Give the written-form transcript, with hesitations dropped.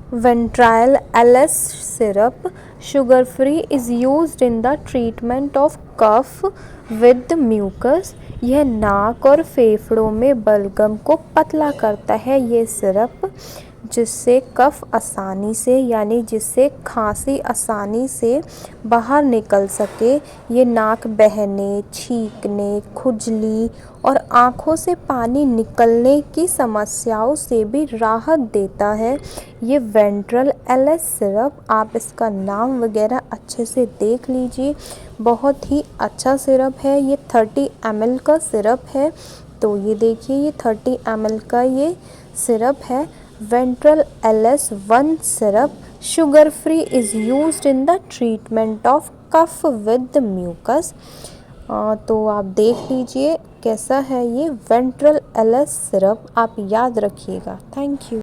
Ventral LS syrup, sugar free, is used in the treatment of cough with mucus. यह नाक और फेफड़ों में बलगम को पतला करता है ये सिरप, जिससे कफ आसानी से यानी जिससे खांसी आसानी से बाहर निकल सके। ये नाक बहने, छींकने, खुजली और आँखों से पानी निकलने की समस्याओं से भी राहत देता है ये वेंट्रल एलएस सिरप। आप इसका नाम वगैरह अच्छे से देख लीजिए, बहुत ही अच्छा सिरप है। ये 30 ml का सिरप है। तो ये देखिए, ये 30 ml का ये सिरप है ventral LS 1 syrup, sugar free, is used in the treatment of cough with mucus. तो आप देख लीजिए कैसा है ये वेंट्रल एलएस सिरप, आप याद रखिएगा। Thank you.